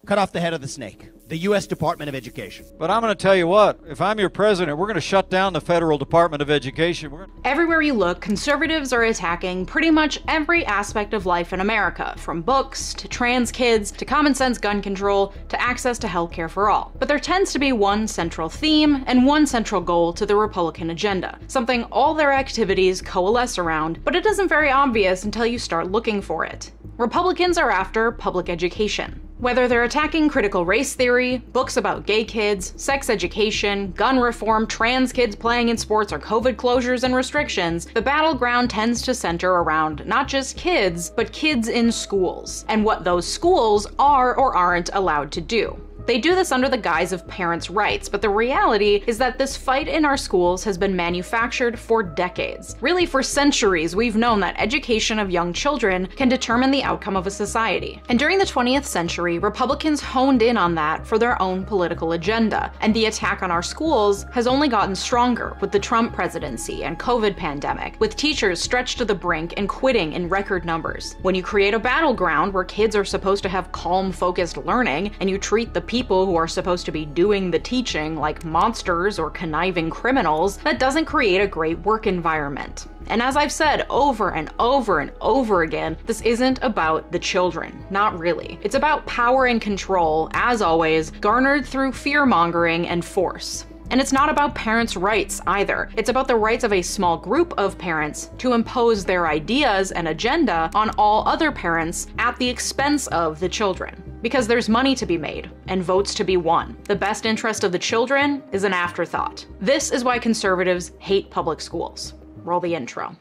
cut off the head of the snake, the U.S. Department of Education. But I'm going to tell you what, if I'm your president, we're going to shut down the federal Department of Education. Everywhere you look, conservatives are attacking pretty much every aspect of life in America, from books, to trans kids, to common sense gun control, to access to healthcare for all. But there tends to be one central theme and one central goal to the Republican agenda, something all their activities coalesce around, but it isn't very obvious until you start looking for it. Republicans are after public education. Whether they're attacking critical race theory, books about gay kids, sex education, gun reform, trans kids playing in sports, or COVID closures and restrictions, the battleground tends to center around not just kids, but kids in schools, and what those schools are or aren't allowed to do. They do this under the guise of parents' rights, but the reality is that this fight in our schools has been manufactured for decades. Really, for centuries, we've known that education of young children can determine the outcome of a society. And during the 20th century, Republicans honed in on that for their own political agenda, and the attack on our schools has only gotten stronger with the Trump presidency and COVID pandemic, with teachers stretched to the brink and quitting in record numbers. When you create a battleground where kids are supposed to have calm, focused learning, and you treat the people who are supposed to be doing the teaching like monsters or conniving criminals, that doesn't create a great work environment. And as I've said over and over and over again, this isn't about the children. Not really. It's about power and control, as always, garnered through fear-mongering and force. And it's not about parents' rights either. It's about the rights of a small group of parents to impose their ideas and agenda on all other parents at the expense of the children. Because there's money to be made and votes to be won. The best interest of the children is an afterthought. This is why conservatives hate public schools. Roll the intro.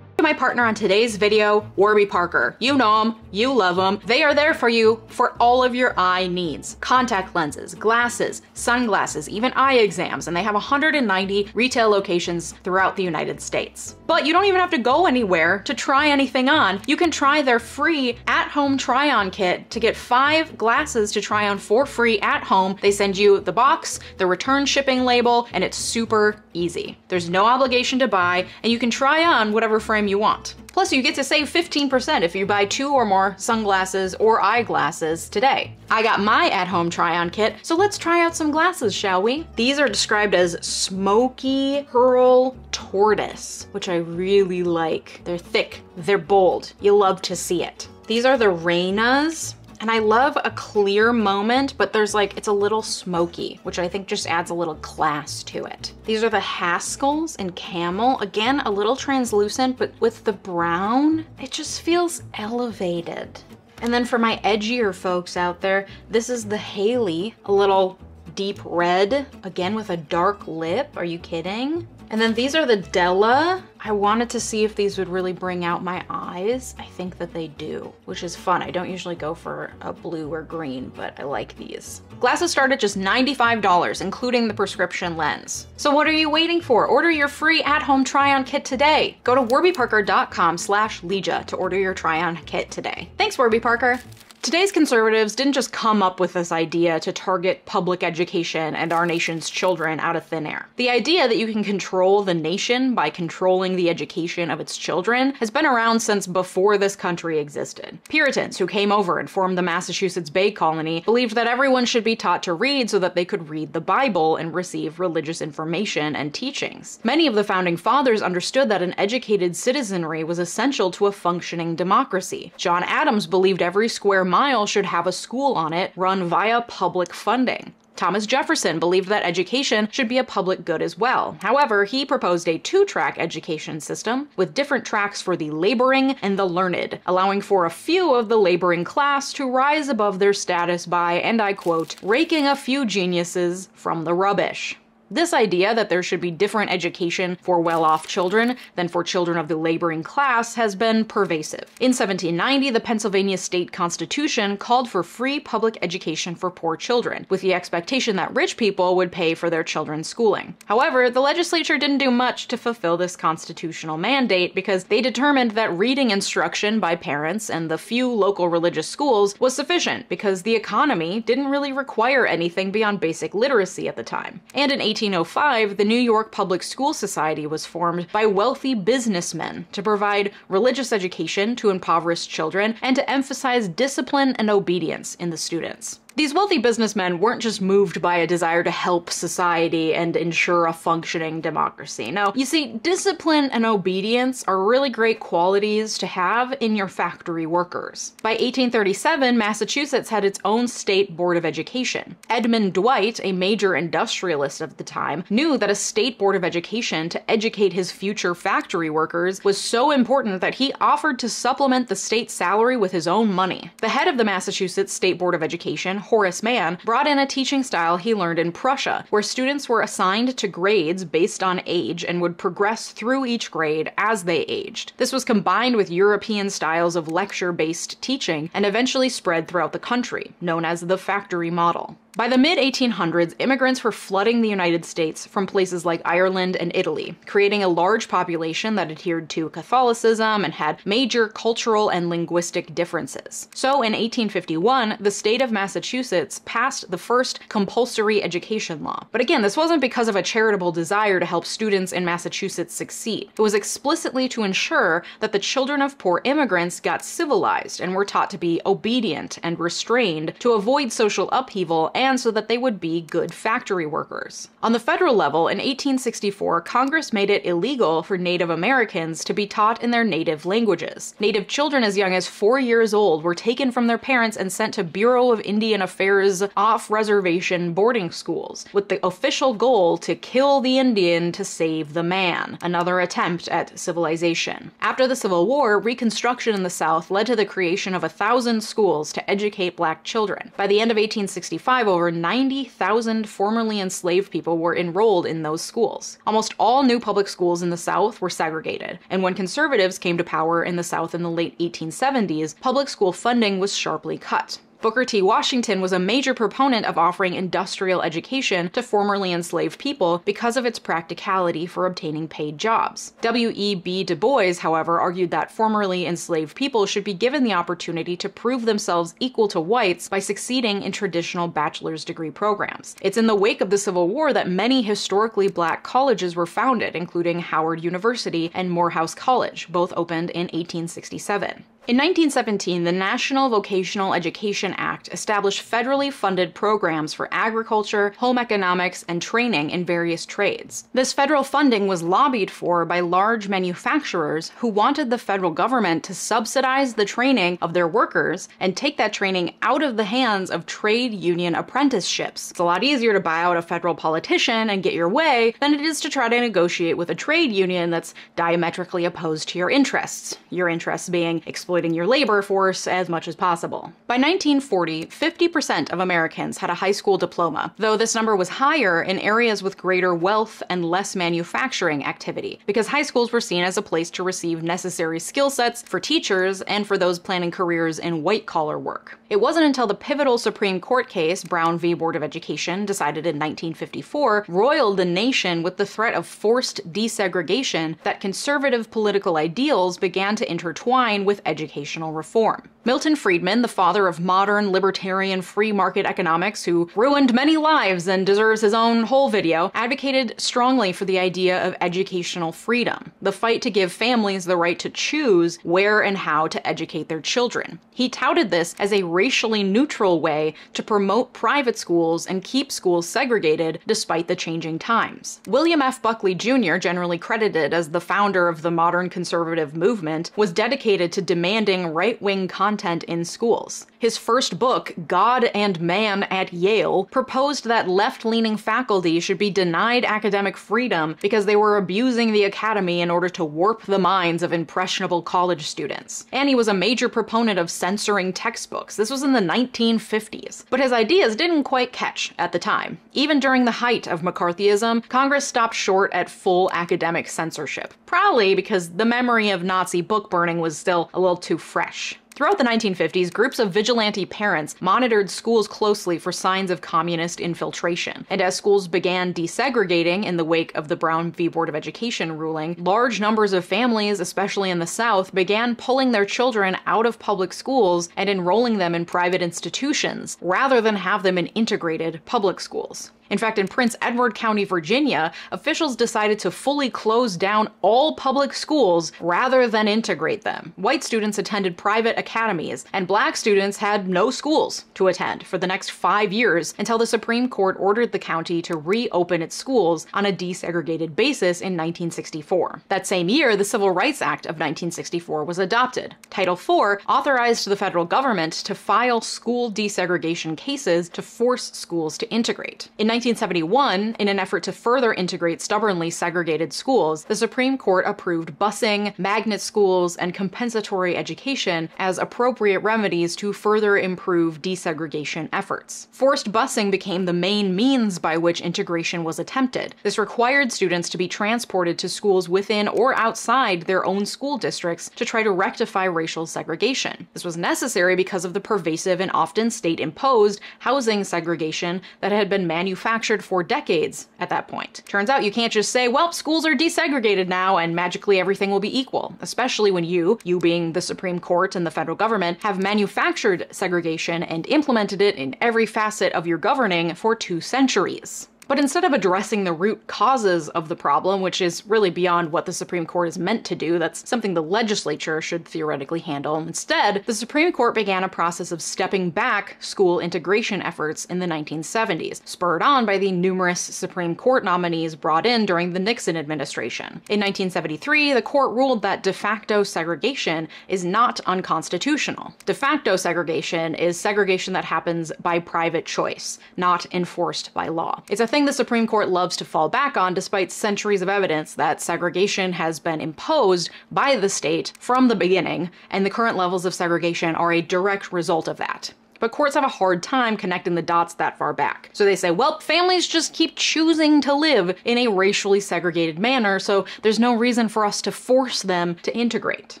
My partner on today's video, Warby Parker. You know them, you love them. They are there for you for all of your eye needs. Contact lenses, glasses, sunglasses, even eye exams, and they have 190 retail locations throughout the United States. But you don't even have to go anywhere to try anything on. You can try their free at-home try-on kit to get 5 glasses to try on for free at home. They send you the box, the return shipping label, and it's super easy. There's no obligation to buy, and you can try on whatever frame you want. Plus, you get to save 15% if you buy 2 or more sunglasses or eyeglasses today. I got my at-home try-on kit, so let's try out some glasses, shall we? These are described as smoky pearl tortoise, which I really like. They're thick, they're bold. You love to see it. These are the Reynas. And I love a clear moment, but there's like, it's a little smoky, which I think just adds a little class to it. These are the Haskells in camel. Again, a little translucent, but with the brown, it just feels elevated. And then for my edgier folks out there, this is the Haley, a little deep red, again with a dark lip. Are you kidding? And then these are the Della. I wanted to see if these would really bring out my eyes. I think that they do, which is fun. I don't usually go for a blue or green, but I like these. Glasses start at just $95, including the prescription lens. So what are you waiting for? Order your free at-home try-on kit today. Go to warbyparker.com/Leeja to order your try-on kit today. Thanks, Warby Parker. Today's conservatives didn't just come up with this idea to target public education and our nation's children out of thin air. The idea that you can control the nation by controlling the education of its children has been around since before this country existed. Puritans who came over and formed the Massachusetts Bay Colony believed that everyone should be taught to read so that they could read the Bible and receive religious information and teachings. Many of the founding fathers understood that an educated citizenry was essential to a functioning democracy. John Adams believed every square mile should have a school on it run via public funding. Thomas Jefferson believed that education should be a public good as well. However, he proposed a 2-track education system with different tracks for the laboring and the learned, allowing for a few of the laboring class to rise above their status by, and I quote, raking a few geniuses from the rubbish. This idea that there should be different education for well-off children than for children of the laboring class has been pervasive. In 1790, the Pennsylvania state constitution called for free public education for poor children, with the expectation that rich people would pay for their children's schooling. However, the legislature didn't do much to fulfill this constitutional mandate because they determined that reading instruction by parents and the few local religious schools was sufficient because the economy didn't really require anything beyond basic literacy at the time. And in 1805, the New York Public School Society was formed by wealthy businessmen to provide religious education to impoverished children and to emphasize discipline and obedience in the students. These wealthy businessmen weren't just moved by a desire to help society and ensure a functioning democracy. No, you see, discipline and obedience are really great qualities to have in your factory workers. By 1837, Massachusetts had its own state board of education. Edmund Dwight, a major industrialist of the time, knew that a state board of education to educate his future factory workers was so important that he offered to supplement the state salary with his own money. The head of the Massachusetts State Board of Education, Horace Mann, brought in a teaching style he learned in Prussia, where students were assigned to grades based on age and would progress through each grade as they aged. This was combined with European styles of lecture-based teaching and eventually spread throughout the country, known as the factory model. By the mid-1800s, immigrants were flooding the United States from places like Ireland and Italy, creating a large population that adhered to Catholicism and had major cultural and linguistic differences. So in 1851, the state of Massachusetts passed the first compulsory education law. But again, this wasn't because of a charitable desire to help students in Massachusetts succeed. It was explicitly to ensure that the children of poor immigrants got civilized and were taught to be obedient and restrained to avoid social upheaval and so that they would be good factory workers. On the federal level, in 1864, Congress made it illegal for Native Americans to be taught in their native languages. Native children as young as 4 years old were taken from their parents and sent to Bureau of Indian Affairs off-reservation boarding schools, with the official goal to kill the Indian to save the man, another attempt at civilization. After the Civil War, Reconstruction in the South led to the creation of 1,000 schools to educate black children. By the end of 1865, over 90,000 formerly enslaved people were enrolled in those schools. Almost all new public schools in the South were segregated, and when conservatives came to power in the South in the late 1870s, public school funding was sharply cut. Booker T. Washington was a major proponent of offering industrial education to formerly enslaved people because of its practicality for obtaining paid jobs. W.E.B. Du Bois, however, argued that formerly enslaved people should be given the opportunity to prove themselves equal to whites by succeeding in traditional bachelor's degree programs. It's in the wake of the Civil War that many historically black colleges were founded, including Howard University and Morehouse College, both opened in 1867. In 1917, the National Vocational Education Act established federally funded programs for agriculture, home economics, and training in various trades. This federal funding was lobbied for by large manufacturers who wanted the federal government to subsidize the training of their workers and take that training out of the hands of trade union apprenticeships. It's a lot easier to buy out a federal politician and get your way than it is to try to negotiate with a trade union that's diametrically opposed to your interests being exploiting your labor force as much as possible. By 1940, 50% of Americans had a high school diploma, though this number was higher in areas with greater wealth and less manufacturing activity, because high schools were seen as a place to receive necessary skill sets for teachers and for those planning careers in white-collar work. It wasn't until the pivotal Supreme Court case, Brown v. Board of Education, decided in 1954, roiled the nation with the threat of forced desegregation, that conservative political ideals began to intertwine with educational reform. Milton Friedman, the father of modern libertarian free market economics who ruined many lives and deserves his own whole video, advocated strongly for the idea of educational freedom, the fight to give families the right to choose where and how to educate their children. He touted this as a racially neutral way to promote private schools and keep schools segregated despite the changing times. William F. Buckley Jr., generally credited as the founder of the modern conservative movement, was dedicated to demanding right-wing content content in schools. His first book, God and Man at Yale, proposed that left-leaning faculty should be denied academic freedom because they were abusing the academy in order to warp the minds of impressionable college students. And he was a major proponent of censoring textbooks. This was in the 1950s. But his ideas didn't quite catch at the time. Even during the height of McCarthyism, Congress stopped short at full academic censorship, probably because the memory of Nazi book burning was still a little too fresh. Throughout the 1950s, groups of vigilante parents monitored schools closely for signs of communist infiltration. And as schools began desegregating in the wake of the Brown v. Board of Education ruling, large numbers of families, especially in the South, began pulling their children out of public schools and enrolling them in private institutions, rather than have them in integrated public schools. In fact, in Prince Edward County, Virginia, officials decided to fully close down all public schools rather than integrate them. White students attended private academies, and black students had no schools to attend for the next 5 years until the Supreme Court ordered the county to reopen its schools on a desegregated basis in 1964. That same year, the Civil Rights Act of 1964 was adopted. Title IV authorized the federal government to file school desegregation cases to force schools to integrate. In 1971, in an effort to further integrate stubbornly segregated schools, the Supreme Court approved busing, magnet schools, and compensatory education as appropriate remedies to further improve desegregation efforts. Forced busing became the main means by which integration was attempted. This required students to be transported to schools within or outside their own school districts to try to rectify racial segregation. This was necessary because of the pervasive and often state-imposed housing segregation that had been manufactured for decades at that point. Turns out you can't just say, well, schools are desegregated now and magically everything will be equal, especially when you being the Supreme Court and the federal government, have manufactured segregation and implemented it in every facet of your governing for 2 centuries. But instead of addressing the root causes of the problem, which is really beyond what the Supreme Court is meant to do, that's something the legislature should theoretically handle, instead, the Supreme Court began a process of stepping back school integration efforts in the 1970s, spurred on by the numerous Supreme Court nominees brought in during the Nixon administration. In 1973, the court ruled that de facto segregation is not unconstitutional. De facto segregation is segregation that happens by private choice, not enforced by law. It's a thing the Supreme Court loves to fall back on despite centuries of evidence that segregation has been imposed by the state from the beginning, and the current levels of segregation are a direct result of that. But courts have a hard time connecting the dots that far back. So they say, well, families just keep choosing to live in a racially segregated manner, so there's no reason for us to force them to integrate.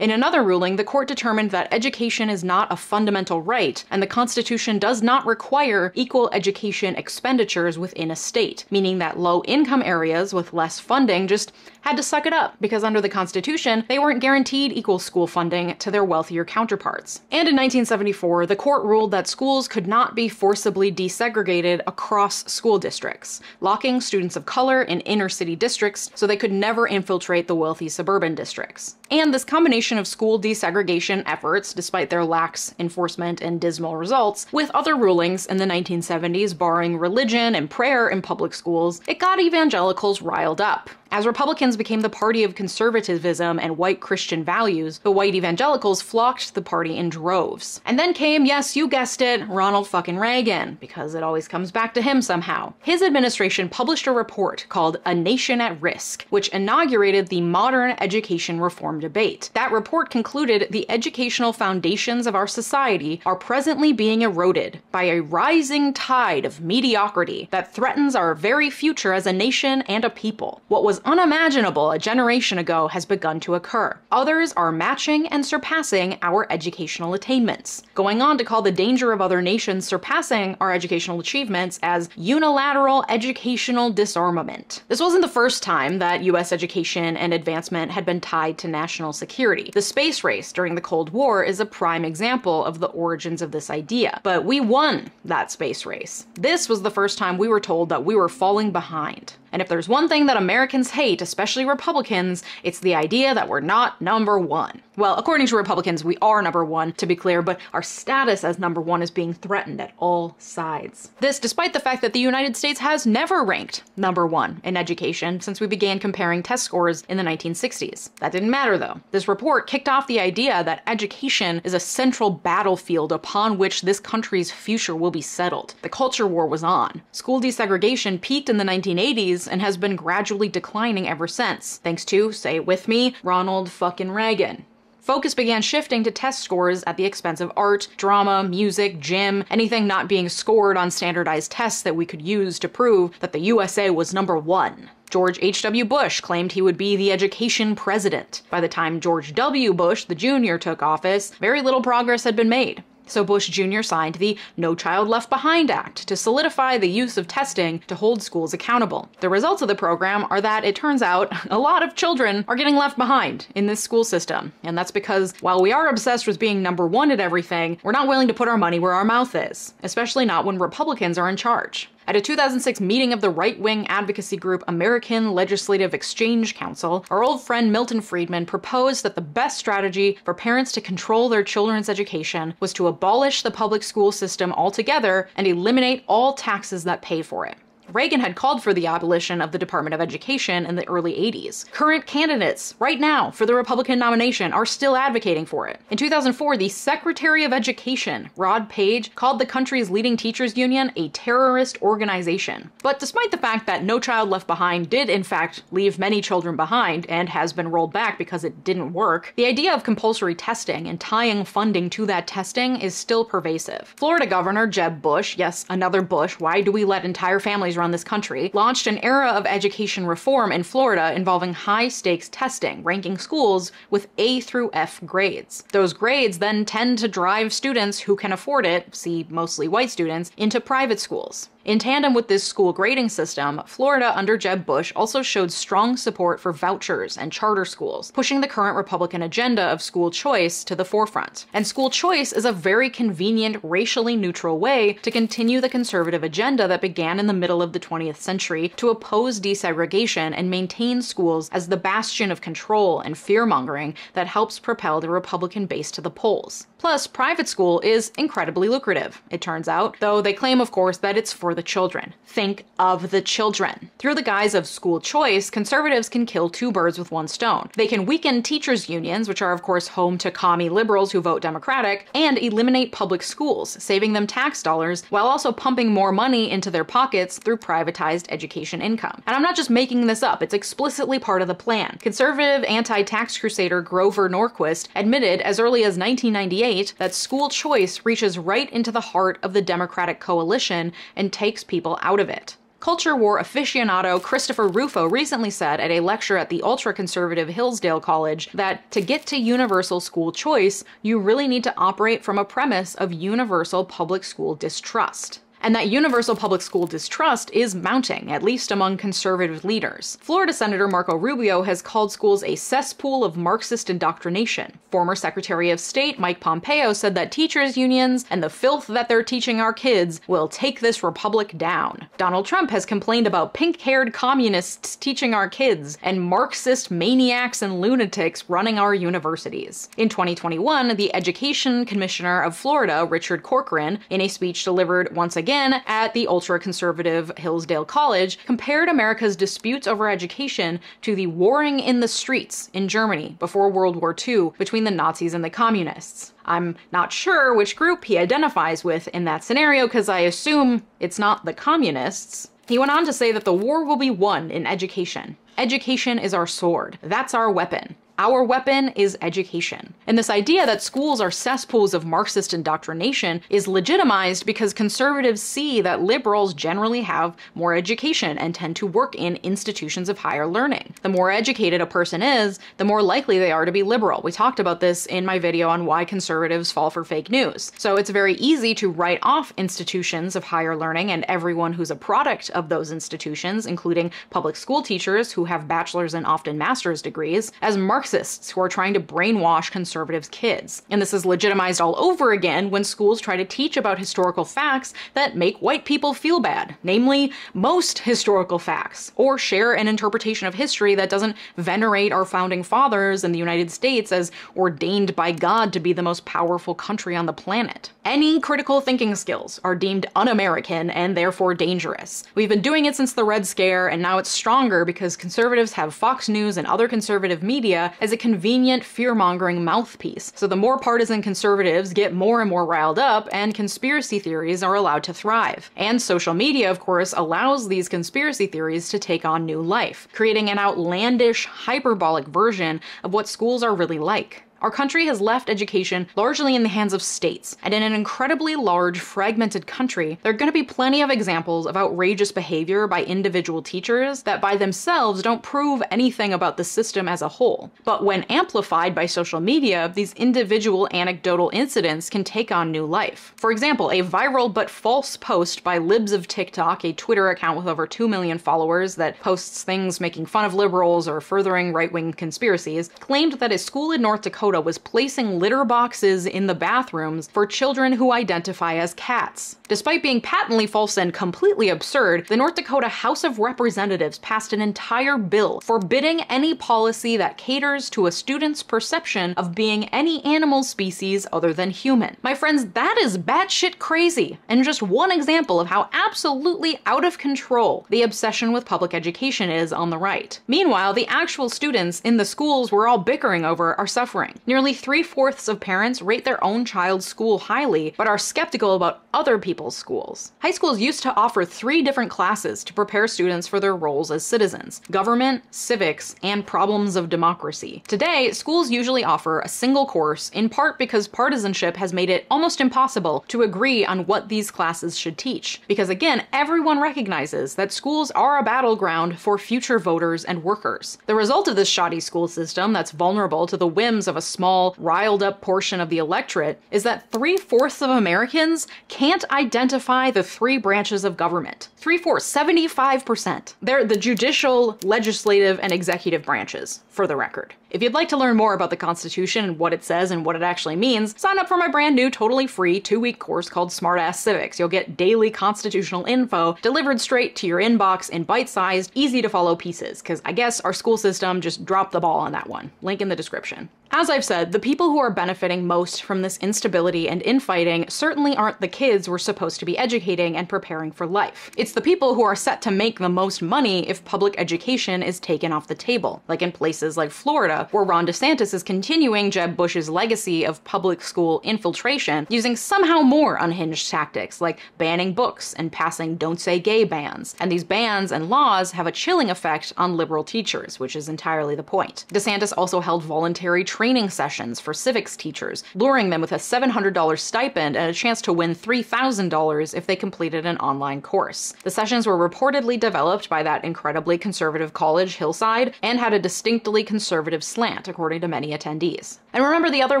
In another ruling, the court determined that education is not a fundamental right, and the Constitution does not require equal education expenditures within a state, meaning that low-income areas with less funding just had to suck it up, because under the Constitution, they weren't guaranteed equal school funding to their wealthier counterparts. And in 1974, the court ruled that schools could not be forcibly desegregated across school districts, locking students of color in inner-city districts so they could never infiltrate the wealthy suburban districts. And this combination of school desegregation efforts, despite their lax enforcement and dismal results, with other rulings in the 1970s barring religion and prayer in public schools, it got evangelicals riled up. As Republicans became the party of conservatism and white Christian values, the white evangelicals flocked to the party in droves. And then came, yes, you guessed it, Ronald fucking Reagan, because it always comes back to him somehow. His administration published a report called A Nation at Risk, which inaugurated the modern education reform debate. That report concluded the educational foundations of our society are presently being eroded by a rising tide of mediocrity that threatens our very future as a nation and a people. What was unimaginable a generation ago has begun to occur. Others are matching and surpassing our educational attainments, going on to call the danger of other nations surpassing our educational achievements as unilateral educational disarmament. This wasn't the first time that US education and advancement had been tied to national security. The space race during the Cold War is a prime example of the origins of this idea, but we won that space race. This was the first time we were told that we were falling behind. And if there's one thing that Americans hate, especially Republicans, it's the idea that we're not number one. Well, according to Republicans, we are number one, to be clear, but our status as number one is being threatened at all sides. This despite the fact that the United States has never ranked number one in education since we began comparing test scores in the 1960s. That didn't matter though. This report kicked off the idea that education is a central battlefield upon which this country's future will be settled. The culture war was on. School desegregation peaked in the 1980s and has been gradually declining ever since, thanks to, say it with me, Ronald fucking Reagan. Focus began shifting to test scores at the expense of art, drama, music, gym, anything not being scored on standardized tests that we could use to prove that the USA was number one. George H.W. Bush claimed he would be the education president. By the time George W. Bush, the Jr., took office, very little progress had been made. So Bush Jr. signed the No Child Left Behind Act to solidify the use of testing to hold schools accountable. The results of the program are that it turns out a lot of children are getting left behind in this school system. And that's because while we are obsessed with being number one at everything, we're not willing to put our money where our mouth is, especially not when Republicans are in charge. At a 2006 meeting of the right-wing advocacy group American Legislative Exchange Council, our old friend Milton Friedman proposed that the best strategy for parents to control their children's education was to abolish the public school system altogether and eliminate all taxes that pay for it. Reagan had called for the abolition of the Department of Education in the early 80s. Current candidates, right now, for the Republican nomination are still advocating for it. In 2004, the Secretary of Education, Rod Page, called the country's leading teachers union a terrorist organization. But despite the fact that No Child Left Behind did in fact leave many children behind and has been rolled back because it didn't work, the idea of compulsory testing and tying funding to that testing is still pervasive. Florida Governor Jeb Bush, yes, another Bush, why do we let entire families around this country, launched an era of education reform in Florida involving high-stakes testing, ranking schools with A through F grades. Those grades then tend to drive students who can afford it, see mostly white students, into private schools. In tandem with this school grading system, Florida under Jeb Bush also showed strong support for vouchers and charter schools, pushing the current Republican agenda of school choice to the forefront. And school choice is a very convenient, racially neutral way to continue the conservative agenda that began in the middle of the 20th century to oppose desegregation and maintain schools as the bastion of control and fear-mongering that helps propel the Republican base to the polls. Plus, private school is incredibly lucrative, it turns out, though they claim, of course, that it's for the children. Think of the children. Through the guise of school choice, conservatives can kill two birds with one stone. They can weaken teachers' unions, which are of course home to commie liberals who vote Democratic, and eliminate public schools, saving them tax dollars, while also pumping more money into their pockets through privatized education income. And I'm not just making this up, it's explicitly part of the plan. Conservative anti-tax crusader Grover Norquist admitted as early as 1998 that school choice reaches right into the heart of the Democratic coalition and takes people out of it. Culture war aficionado Christopher Rufo recently said at a lecture at the ultra-conservative Hillsdale College that to get to universal school choice, you really need to operate from a premise of universal public school distrust. And that universal public school distrust is mounting, at least among conservative leaders. Florida Senator Marco Rubio has called schools a cesspool of Marxist indoctrination. Former Secretary of State Mike Pompeo said that teachers' unions and the filth that they're teaching our kids will take this republic down. Donald Trump has complained about pink-haired communists teaching our kids and Marxist maniacs and lunatics running our universities. In 2021, the Education Commissioner of Florida, Richard Corcoran, in a speech delivered once again at the ultra-conservative Hillsdale College, compared America's disputes over education to the warring in the streets in Germany before World War II between the Nazis and the communists. I'm not sure which group he identifies with in that scenario because I assume it's not the communists. He went on to say that the war will be won in education. Education is our sword. That's our weapon. Our weapon is education. And this idea that schools are cesspools of Marxist indoctrination is legitimized because conservatives see that liberals generally have more education and tend to work in institutions of higher learning. The more educated a person is, the more likely they are to be liberal. We talked about this in my video on why conservatives fall for fake news. So it's very easy to write off institutions of higher learning and everyone who's a product of those institutions, including public school teachers who have bachelor's and often master's degrees, as Marxists who are trying to brainwash conservatives' kids. And this is legitimized all over again when schools try to teach about historical facts that make white people feel bad, namely most historical facts, or share an interpretation of history that doesn't venerate our founding fathers and the United States as ordained by God to be the most powerful country on the planet. Any critical thinking skills are deemed un-American and therefore dangerous. We've been doing it since the Red Scare, and now it's stronger because conservatives have Fox News and other conservative media as a convenient fear-mongering mouthpiece. So the more partisan conservatives get more and more riled up, and conspiracy theories are allowed to thrive. And social media, of course, allows these conspiracy theories to take on new life, creating an outlandish, hyperbolic version of what schools are really like. Our country has left education largely in the hands of states, and in an incredibly large, fragmented country, there are going to be plenty of examples of outrageous behavior by individual teachers that by themselves don't prove anything about the system as a whole. But when amplified by social media, these individual anecdotal incidents can take on new life. For example, a viral but false post by Libs of TikTok, a Twitter account with over 2 million followers that posts things making fun of liberals or furthering right-wing conspiracies, claimed that a school in North Dakota was placing litter boxes in the bathrooms for children who identify as cats. Despite being patently false and completely absurd, the North Dakota House of Representatives passed an entire bill forbidding any policy that caters to a student's perception of being any animal species other than human. My friends, that is batshit crazy, and just one example of how absolutely out of control the obsession with public education is on the right. Meanwhile, the actual students in the schools we're all bickering over are suffering. Nearly 3/4 of parents rate their own child's school highly, but are skeptical about other people's schools. High schools used to offer 3 different classes to prepare students for their roles as citizens: government, civics, and problems of democracy. Today, schools usually offer a single course, in part because partisanship has made it almost impossible to agree on what these classes should teach. Because again, everyone recognizes that schools are a battleground for future voters and workers. The result of this shoddy school system that's vulnerable to the whims of a small, riled-up portion of the electorate is that 3/4 of Americans can't identify the 3 branches of government. 3/4, 75%. They're the judicial, legislative, and executive branches, for the record. If you'd like to learn more about the Constitution and what it says and what it actually means, sign up for my brand new, totally free 2-week course called Smartass Civics. You'll get daily constitutional info delivered straight to your inbox in bite-sized, easy-to-follow pieces, because I guess our school system just dropped the ball on that one. Link in the description. As I've said, the people who are benefiting most from this instability and infighting certainly aren't the kids we're supposed to be educating and preparing for life. It's the people who are set to make the most money if public education is taken off the table, like in places like Florida, where Ron DeSantis is continuing Jeb Bush's legacy of public school infiltration, using somehow more unhinged tactics like banning books and passing Don't Say Gay bans. And these bans and laws have a chilling effect on liberal teachers, which is entirely the point. DeSantis also held voluntary training sessions for civics teachers, luring them with a $700 stipend and a chance to win $3,000 if they completed an online course. The sessions were reportedly developed by that incredibly conservative college, Hillside, and had a distinctly conservative slant, according to many attendees. And remember the other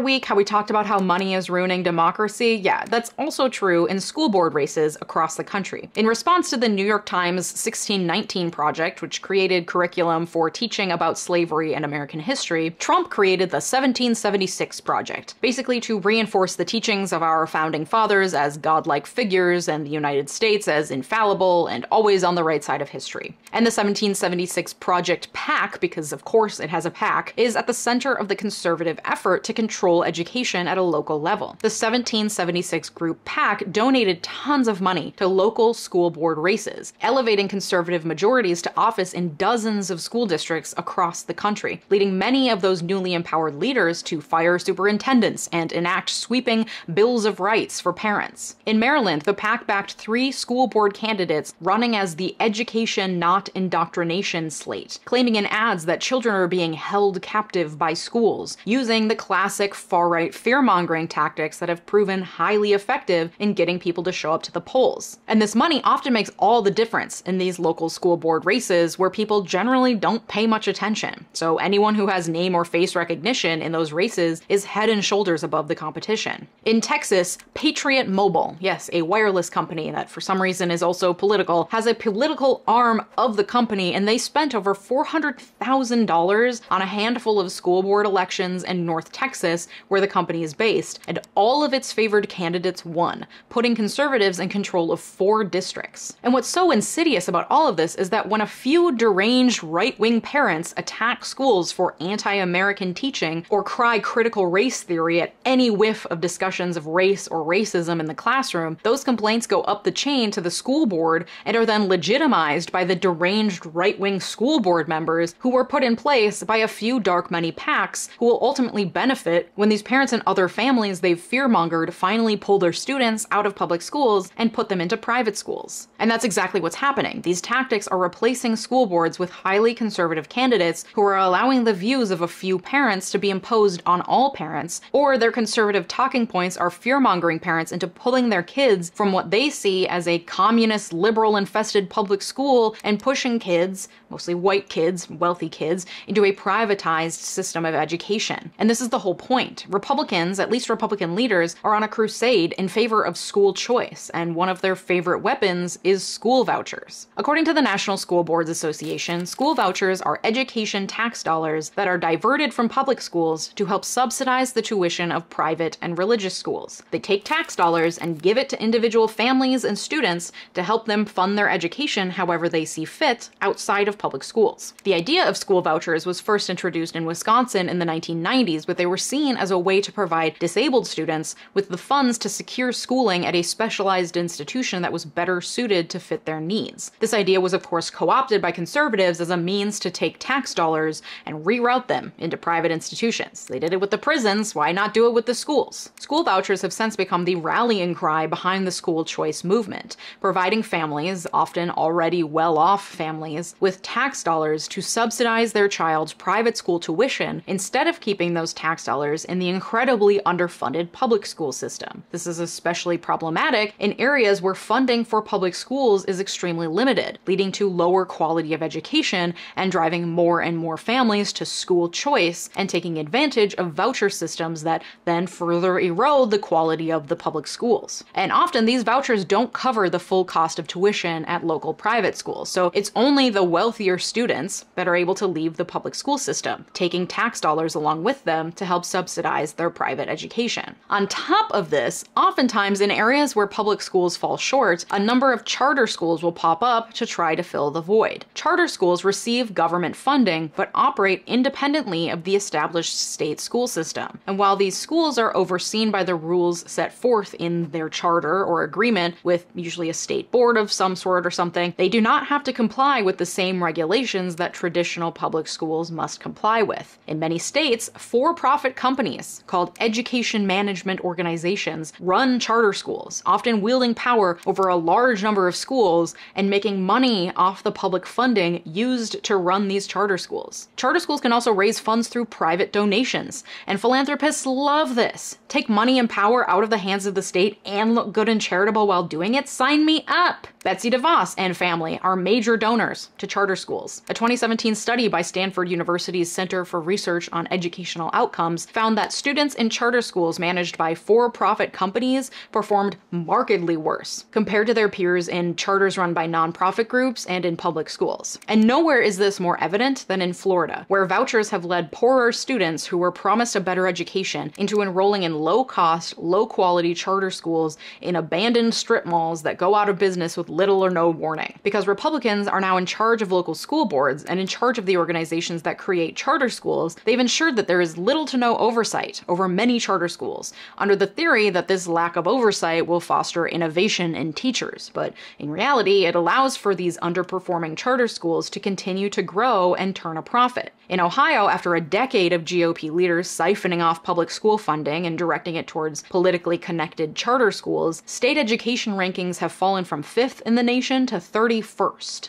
week how we talked about how money is ruining democracy? Yeah, that's also true in school board races across the country. In response to the New York Times 1619 project, which created curriculum for teaching about slavery and American history, Trump created the 1776 project, basically to reinforce the teachings of our founding fathers as godlike figures and the United States as infallible and always on the right side of history. And the 1776 Project PAC, because of course it has a PAC, is at the center of the conservative effort to control education at a local level. The 1776 group PAC donated tons of money to local school board races, elevating conservative majorities to office in dozens of school districts across the country, leading many of those newly empowered leaders to fire superintendents and enact sweeping bills of rights for parents. In Maryland, the PAC backed 3 school board candidates running as the Education Not Indoctrination slate, claiming in ads that children are being held captive by schools, using the the classic far-right fear-mongering tactics that have proven highly effective in getting people to show up to the polls. And this money often makes all the difference in these local school board races where people generally don't pay much attention. So anyone who has name or face recognition in those races is head and shoulders above the competition. In Texas, Patriot Mobile, yes, a wireless company that for some reason is also political, has a political arm of the company, and they spent over $400,000 on a handful of school board elections in North Texas, where the company is based, and all of its favored candidates won, putting conservatives in control of 4 districts. And what's so insidious about all of this is that when a few deranged right-wing parents attack schools for anti-American teaching or cry critical race theory at any whiff of discussions of race or racism in the classroom, those complaints go up the chain to the school board and are then legitimized by the deranged right-wing school board members who were put in place by a few dark money PACs who will ultimately benefit when these parents and other families they've fearmongered finally pull their students out of public schools and put them into private schools. And that's exactly what's happening. These tactics are replacing school boards with highly conservative candidates who are allowing the views of a few parents to be imposed on all parents, or their conservative talking points are fearmongering parents into pulling their kids from what they see as a communist, liberal-infested public school and pushing kids, mostly white kids, wealthy kids, into a privatized system of education. And this is the whole point. Republicans, at least Republican leaders, are on a crusade in favor of school choice, and one of their favorite weapons is school vouchers. According to the National School Boards Association, school vouchers are education tax dollars that are diverted from public schools to help subsidize the tuition of private and religious schools. They take tax dollars and give it to individual families and students to help them fund their education however they see fit outside of public schools. The idea of school vouchers was first introduced in Wisconsin in the 1990s, but they were seen as a way to provide disabled students with the funds to secure schooling at a specialized institution that was better suited to fit their needs. This idea was of course co-opted by conservatives as a means to take tax dollars and reroute them into private institutions. They did it with the prisons, why not do it with the schools? School vouchers have since become the rallying cry behind the school choice movement, providing families, often already well-off families, with tax dollars to subsidize their child's private school tuition instead of keeping those tax dollars in the incredibly underfunded public school system. This is especially problematic in areas where funding for public schools is extremely limited, leading to lower quality of education and driving more and more families to school choice and taking advantage of voucher systems that then further erode the quality of the public schools. And often these vouchers don't cover the full cost of tuition at local private schools, so it's only the wealthier students that are able to leave the public school system, taking tax dollars along with them to help subsidize their private education. On top of this, oftentimes in areas where public schools fall short, a number of charter schools will pop up to try to fill the void. Charter schools receive government funding but operate independently of the established state school system. And while these schools are overseen by the rules set forth in their charter or agreement with usually a state board of some sort or something, they do not have to comply with the same regulations that traditional public schools must comply with. In many states, for-profit companies called education management organizations run charter schools, often wielding power over a large number of schools and making money off the public funding used to run these charter schools. Charter schools can also raise funds through private donations, and philanthropists love this. Take money and power out of the hands of the state and look good and charitable while doing it? Sign me up! Betsy DeVos and family are major donors to charter schools. A 2017 study by Stanford University's Center for Research on Educational Outcomes found that students in charter schools managed by for-profit companies performed markedly worse compared to their peers in charters run by nonprofit groups and in public schools. And nowhere is this more evident than in Florida, where vouchers have led poorer students who were promised a better education into enrolling in low-cost, low-quality charter schools in abandoned strip malls that go out of business with little or no warning. Because Republicans are now in charge of local school boards and in charge of the organizations that create charter schools, they've ensured that there is little to no oversight over many charter schools, under the theory that this lack of oversight will foster innovation in teachers. But in reality, it allows for these underperforming charter schools to continue to grow and turn a profit. In Ohio, after a decade of GOP leaders siphoning off public school funding and directing it towards politically connected charter schools, state education rankings have fallen from 5th in the nation to 31st.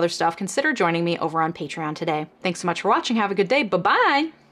other stuff, consider joining me over on Patreon today. Thanks so much for watching. Have a good day. Bye-bye.